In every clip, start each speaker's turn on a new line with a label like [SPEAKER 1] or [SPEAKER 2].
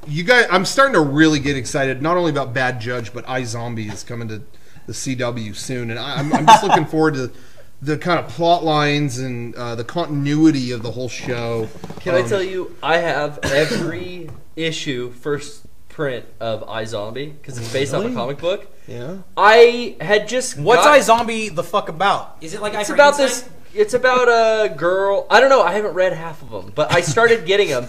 [SPEAKER 1] you guys, I'm starting to really get excited, not only about Bad Judge, but iZombie is coming to the CW soon, and I'm just looking forward to the kind of plot lines and the continuity of the whole show.
[SPEAKER 2] Can I tell you, I have every issue first print of iZombie because it's based off a comic book.
[SPEAKER 1] Yeah.
[SPEAKER 2] I had just
[SPEAKER 3] What's iZombie the fuck about?
[SPEAKER 4] Is it like
[SPEAKER 2] It's about this. It's about a girl. I don't know. I haven't read half of them, but I started getting them.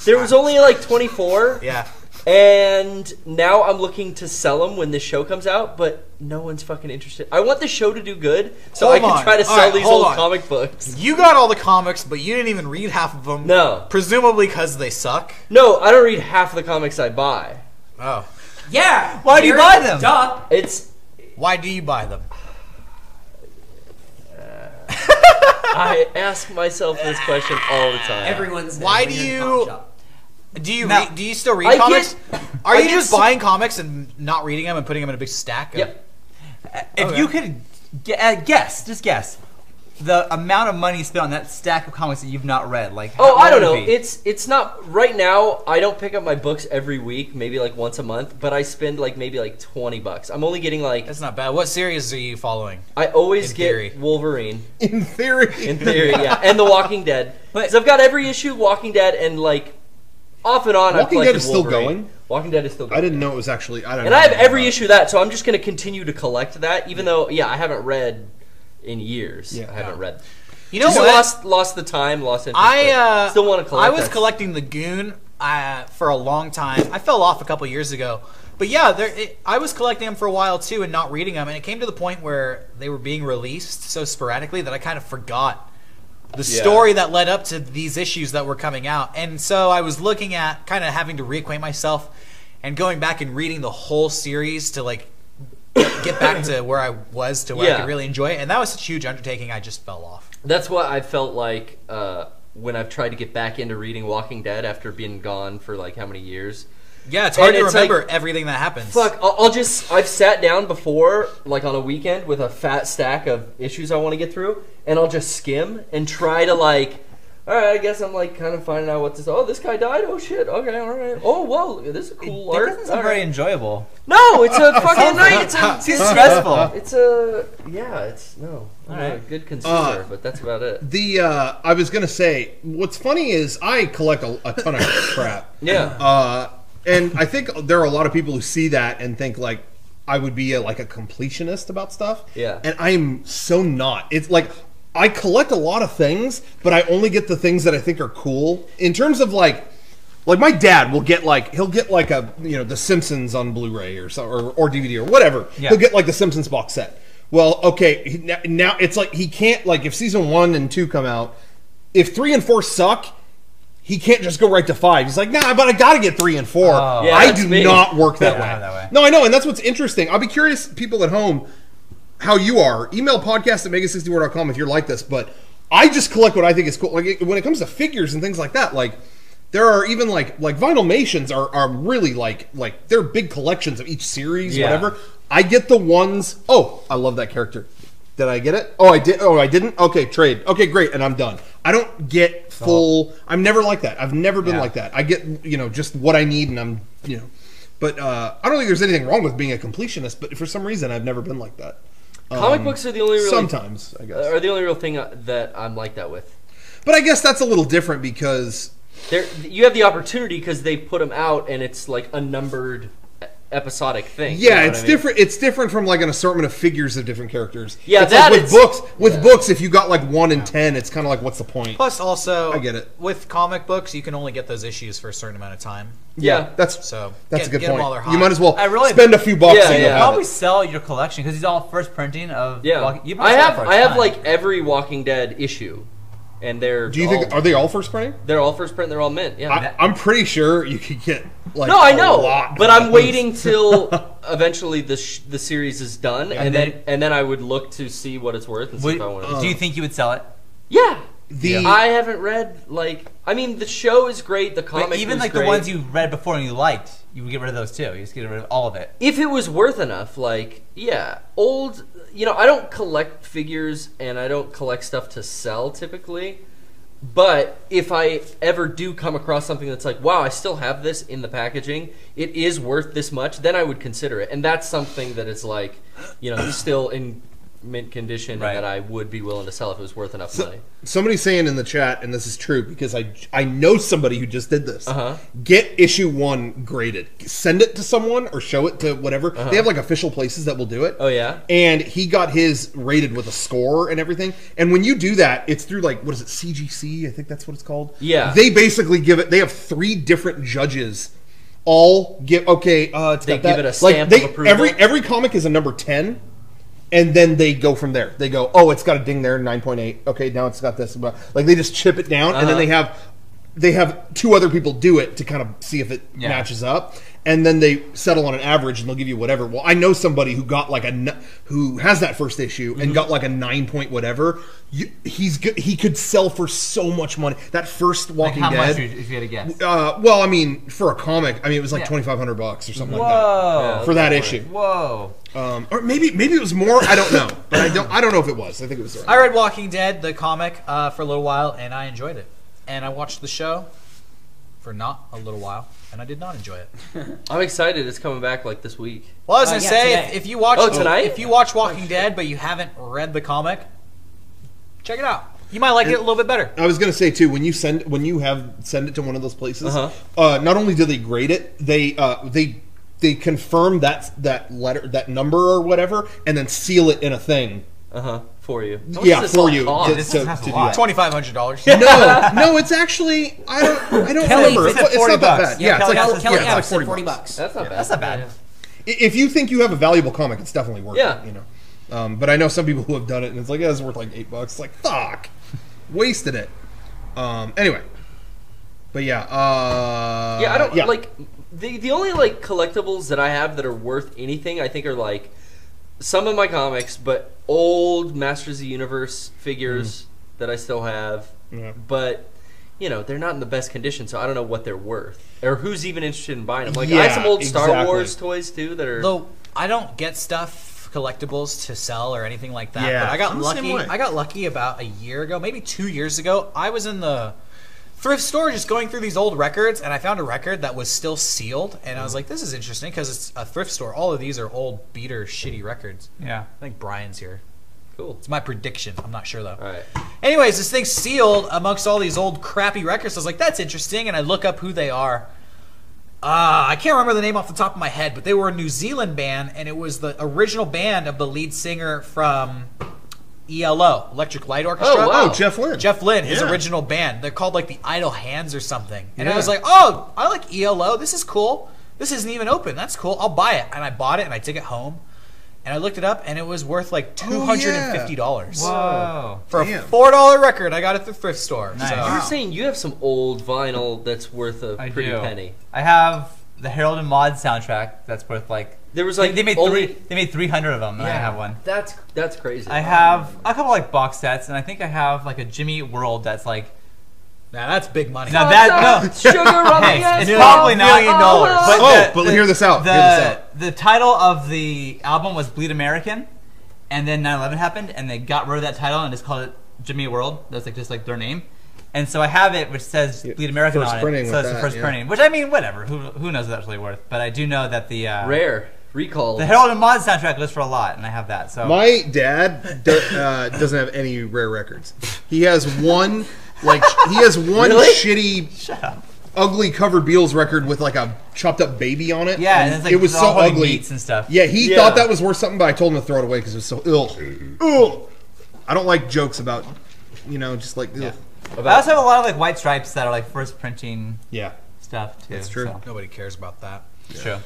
[SPEAKER 2] There was only like 24.
[SPEAKER 3] Yeah.
[SPEAKER 2] And now I'm looking to sell them when this show comes out, but no one's fucking interested. I want the show to do good, so I can try to sell these old comic books.
[SPEAKER 3] You got all the comics, but you didn't even read half of them.
[SPEAKER 2] No.
[SPEAKER 3] Presumably because they suck?
[SPEAKER 2] No, I don't read half of the comics I buy.
[SPEAKER 3] Oh.
[SPEAKER 4] Yeah.
[SPEAKER 5] Why do you buy them?
[SPEAKER 4] Duh.
[SPEAKER 3] Why do you buy them?
[SPEAKER 2] I ask myself this question all the time.
[SPEAKER 4] Everyone's.
[SPEAKER 3] Why do you... Do you still read comics? Are you just buying comics and not reading them and putting them in a big stack?
[SPEAKER 2] Yep.
[SPEAKER 5] If you could just guess the amount of money spent on that stack of comics that you've not read. Like,
[SPEAKER 2] I don't know. It's not right now. I don't pick up my books every week, maybe like once a month, but I spend like maybe like $20. I'm only getting like.
[SPEAKER 3] That's not bad. What series are you following?
[SPEAKER 2] I always get Wolverine.
[SPEAKER 1] In theory.
[SPEAKER 2] In theory, yeah, and The Walking Dead. Because I've got every issue Walking Dead and like. Off and on,
[SPEAKER 1] Walking Dead is still going?
[SPEAKER 2] Walking Dead is still going.
[SPEAKER 1] I didn't know it was actually... I
[SPEAKER 2] have every issue of that, so I'm just going to continue to collect that, even though, I haven't read in years. Yeah, I haven't read.
[SPEAKER 3] You know what?
[SPEAKER 2] Lost the time, lost interest.
[SPEAKER 3] I
[SPEAKER 2] still want to collect
[SPEAKER 3] I was collecting the Goon for a long time. I fell off a couple years ago. But yeah, I was collecting them for a while too and not reading them, and it came to the point where they were being released so sporadically that I kind of forgot the story that led up to these issues that were coming out. And so I was looking at kind of having to reacquaint myself and going back and reading the whole series to like get back to where I was to where I could really enjoy it. And that was such a huge undertaking, I just fell off.
[SPEAKER 2] That's what I felt like when I've tried to get back into reading Walking Dead after being gone for like how many years.
[SPEAKER 3] Yeah, it's hard to remember everything that happens.
[SPEAKER 2] Fuck, I've sat down before, like on a weekend, with a fat stack of issues I want to get through, and I'll just skim and try to like, all right, I guess I'm like kind of finding out what this. Oh, this guy died. Oh shit. Okay, all right. Oh, whoa, this is a cool art.
[SPEAKER 5] It doesn't sound very enjoyable.
[SPEAKER 2] No, it's a fucking night.
[SPEAKER 5] It's stressful.
[SPEAKER 2] It's a It's no. I'm a good consumer, but that's about it.
[SPEAKER 1] I was gonna say, what's funny is I collect a ton of crap.
[SPEAKER 2] Yeah.
[SPEAKER 1] And I think there are a lot of people who see that and think like I would be like a completionist about stuff.
[SPEAKER 2] Yeah.
[SPEAKER 1] And I'm so not. It's like I collect a lot of things, but I only get the things that I think are cool. In terms of like my dad will get like he'll get like a The Simpsons on Blu-ray or DVD or whatever. Yeah. He'll get like the Simpsons box set. Well, okay, now it's like he can't like if season 1 and 2 come out, if 3 and 4 suck. He can't just go right to 5. He's like, nah, but I gotta get 3 and 4. I do not work that way. No, I know, and that's what's interesting. I'll be curious, people at home, how you are. Email podcast at Mega64.com if you're like this, but I just collect what I think is cool. Like when it comes to figures and things like that, like there are even like Vinylmations are really like they're big collections of each series, whatever. I get the ones. Oh, I love that character. Did I get it? Oh, I did. Oh, I didn't? Okay, trade. Okay, great, and I'm done. I don't get full... I'm never like that. I've never been like that. I get, just what I need, and I'm, But I don't think there's anything wrong with being a completionist, but for some reason, I've never been like that.
[SPEAKER 2] Comic books are the only real...
[SPEAKER 1] Sometimes, I guess.
[SPEAKER 2] Are the only real thing that I'm like that with.
[SPEAKER 1] But I guess that's a little different because...
[SPEAKER 2] You have the opportunity because they put them out, and it's like a numbered... episodic thing.
[SPEAKER 1] Yeah, it's different. It's different from like an assortment of figures of different characters.
[SPEAKER 2] Yeah,
[SPEAKER 1] it's
[SPEAKER 2] that
[SPEAKER 1] like with books. With books, if you got like 1 in 10, it's kind of like, what's the point?
[SPEAKER 3] Plus, also,
[SPEAKER 1] I get it.
[SPEAKER 3] With comic books, you can only get those issues for a certain amount of time.
[SPEAKER 1] Yeah, that's a good point. You might as well spend a few bucks.
[SPEAKER 5] You probably sell your collection because these are all first printing of.
[SPEAKER 2] Yeah, I have like every Walking Dead issue. And they're.
[SPEAKER 1] Do you think are they all first printing?
[SPEAKER 2] They're all first print. They're all mint. Yeah,
[SPEAKER 1] I'm pretty sure you could get like.
[SPEAKER 2] No, I know, but I'm waiting till eventually the series is done, and then I would look to see what it's worth and see if I want to.
[SPEAKER 5] Do you think you would sell it?
[SPEAKER 2] Yeah. I haven't read I mean the show is great. The comic,
[SPEAKER 5] but even like
[SPEAKER 2] great.
[SPEAKER 5] The ones you read before and you liked, you would get rid of those too. You just get rid of all of it.
[SPEAKER 2] If it was worth enough, old. I don't collect figures and I don't collect stuff to sell typically, But if I ever do come across something that's like, wow, I still have this in the packaging, it is worth this much, then I would consider it. And that's something that is like, still in mint condition,
[SPEAKER 5] Right.
[SPEAKER 2] and that I would be willing to sell if it was worth enough money.
[SPEAKER 1] Somebody's saying in the chat, and this is true because I know somebody who just did this.
[SPEAKER 2] Uh-huh.
[SPEAKER 1] Get issue 1 graded. Send it to someone or show it to whatever. They have like official places that will do it.
[SPEAKER 2] Oh, yeah?
[SPEAKER 1] And he got his rated with a score and everything. And when you do that, it's through like, what is it, CGC? I think that's what it's called.
[SPEAKER 2] Yeah.
[SPEAKER 1] They basically give it, they have 3 different judges all give, it's
[SPEAKER 2] They
[SPEAKER 1] got that.
[SPEAKER 2] give it a stamp of approval?
[SPEAKER 1] Every comic is a number 10. And then they go from there. They go, oh, it's got a ding there, 9.8. Okay, now it's got this. Like they just chip it down, and then they have 2 other people do it to kind of see if it matches up, and then they settle on an average, and they'll give you whatever. Well, I know somebody who got like who has that first issue and got like a 9 point whatever. He's good. He could sell for so much money. That first Walking
[SPEAKER 5] How
[SPEAKER 1] Dead.
[SPEAKER 5] much if you had to guess?
[SPEAKER 1] Well, I mean, for a comic, I mean, it was like $2,500 or something like that for that issue.
[SPEAKER 5] Whoa.
[SPEAKER 1] Or maybe it was more. I don't know, but I don't know if it was. I think it was.
[SPEAKER 3] I read Walking Dead, the comic, for a little while, and I enjoyed it. And I watched the show for not a little while, and I did not enjoy it.
[SPEAKER 2] I'm excited. It's coming back like this week.
[SPEAKER 3] Well, I was gonna say,
[SPEAKER 4] today.
[SPEAKER 3] if you watch
[SPEAKER 2] tonight?
[SPEAKER 3] if you watch Walking Dead, but you haven't read the comic, check it out. You might like it a little bit better.
[SPEAKER 1] I was gonna say too, when you send it to one of those places, not only do they grade it, they confirm that letter, that number or whatever, and then seal it in a thing.
[SPEAKER 2] For you.
[SPEAKER 1] Yeah, for you to
[SPEAKER 5] This
[SPEAKER 1] do
[SPEAKER 5] is a
[SPEAKER 1] that.
[SPEAKER 5] lot.
[SPEAKER 3] $2,500.
[SPEAKER 1] No, it's actually I don't
[SPEAKER 4] Kelly
[SPEAKER 1] remember.
[SPEAKER 4] said
[SPEAKER 1] It's
[SPEAKER 5] 40
[SPEAKER 1] not that
[SPEAKER 5] bucks.
[SPEAKER 1] bad. Yeah, it's like
[SPEAKER 4] Kelly
[SPEAKER 1] it's like
[SPEAKER 4] Alex said
[SPEAKER 1] 40
[SPEAKER 4] $40.
[SPEAKER 2] That's not bad.
[SPEAKER 5] That's not bad.
[SPEAKER 2] Yeah.
[SPEAKER 1] If you think you have a valuable comic, it's definitely worth
[SPEAKER 2] Yeah.
[SPEAKER 1] it. But I know some people who have done it, and it's like, it's worth like $8. It's like, fuck, wasted it. Anyway, but yeah,
[SPEAKER 2] I don't like the only like collectibles that I have that are worth anything. I think are like some of my comics, but old Masters of the Universe figures that I still have.
[SPEAKER 1] Yeah.
[SPEAKER 2] But they're not in the best condition, so I don't know what they're worth or who's even interested in buying them. Like I have some old Star Wars toys too that are.
[SPEAKER 3] Though I don't get stuff collectibles to sell or anything like that.
[SPEAKER 1] Yeah,
[SPEAKER 3] but I got
[SPEAKER 1] I'm the same
[SPEAKER 3] lucky.
[SPEAKER 1] way.
[SPEAKER 3] I got lucky about a year ago, maybe 2 years ago. I was in the thrift store just going through these old records, and I found a record that was still sealed, and I was like, this is interesting because it's a thrift store. All of these are old beater shitty records.
[SPEAKER 5] Yeah.
[SPEAKER 3] I think Brian's here.
[SPEAKER 2] Cool.
[SPEAKER 3] It's my prediction. I'm not sure though.
[SPEAKER 2] All right.
[SPEAKER 3] Anyways, this thing's sealed amongst all these old crappy records. So I was like, that's interesting, and I look up who they are. I can't remember the name off the top of my head, but they were a New Zealand band, and it was the original band of the lead singer from ELO, Electric Light Orchestra.
[SPEAKER 2] Oh, wow.
[SPEAKER 1] Oh, Jeff Lynne.
[SPEAKER 3] Jeff Lynne, his
[SPEAKER 1] Yeah.
[SPEAKER 3] original band. They're called like the Idle Hands or something. And I
[SPEAKER 1] Yeah.
[SPEAKER 3] was like, oh, I like ELO. This is cool. This isn't even open. That's cool. I'll buy it. And I bought it, and I took it home. And I looked it up, and it was worth like $250.
[SPEAKER 5] Whoa.
[SPEAKER 3] For
[SPEAKER 1] Damn.
[SPEAKER 3] a $4 record, I got it at the thrift store.
[SPEAKER 5] Nice.
[SPEAKER 3] So.
[SPEAKER 2] You're saying you have some old vinyl that's worth a
[SPEAKER 5] I
[SPEAKER 2] pretty
[SPEAKER 5] do.
[SPEAKER 2] penny.
[SPEAKER 5] I have the Harold and Maude soundtrack that's worth like.
[SPEAKER 2] There was like
[SPEAKER 5] they made
[SPEAKER 2] only,
[SPEAKER 5] 300 of them, and I have one.
[SPEAKER 2] That's crazy.
[SPEAKER 5] I have a couple like box sets, and I think I have like a Jimmy Eat World that's like.
[SPEAKER 3] Now that's big money.
[SPEAKER 5] Now that no,
[SPEAKER 2] sugar rubbing
[SPEAKER 5] hey, it's
[SPEAKER 2] it
[SPEAKER 5] probably
[SPEAKER 2] off.
[SPEAKER 5] not.
[SPEAKER 3] $1 million.
[SPEAKER 1] But hear this out. Hear this out.
[SPEAKER 5] The title of the album was Bleed American, and then 9/11 happened, and they got rid of that title and just called it Jimmy Eat World. That's like just like their name. And so I have it, which says Bleed American
[SPEAKER 1] First
[SPEAKER 5] on
[SPEAKER 1] printing
[SPEAKER 5] it. So
[SPEAKER 1] with
[SPEAKER 5] it's the
[SPEAKER 1] that,
[SPEAKER 5] first
[SPEAKER 1] yeah.
[SPEAKER 5] printing, which I mean, whatever. Who knows what that's really worth? But I do know that the
[SPEAKER 2] Rare recall.
[SPEAKER 5] the Harold and Maude soundtrack goes for a lot, and I have that. So
[SPEAKER 1] My dad doesn't have any rare records. He has one,
[SPEAKER 2] Really?
[SPEAKER 1] shitty, ugly covered Beatles record with like a chopped up baby on it.
[SPEAKER 5] yeah, and it's like
[SPEAKER 1] it was
[SPEAKER 5] all
[SPEAKER 1] so
[SPEAKER 5] holding
[SPEAKER 1] ugly.
[SPEAKER 5] beats and stuff.
[SPEAKER 1] Yeah, he
[SPEAKER 2] Yeah.
[SPEAKER 1] thought that was worth something, but I told him to throw it away because it was so ill. Ugh. I don't like jokes about, just like ugh.
[SPEAKER 5] I also have a lot of like white stripes that are like first printing
[SPEAKER 1] Yeah.
[SPEAKER 5] stuff too.
[SPEAKER 1] That's true.
[SPEAKER 5] So.
[SPEAKER 3] Nobody cares about that.
[SPEAKER 5] It's true.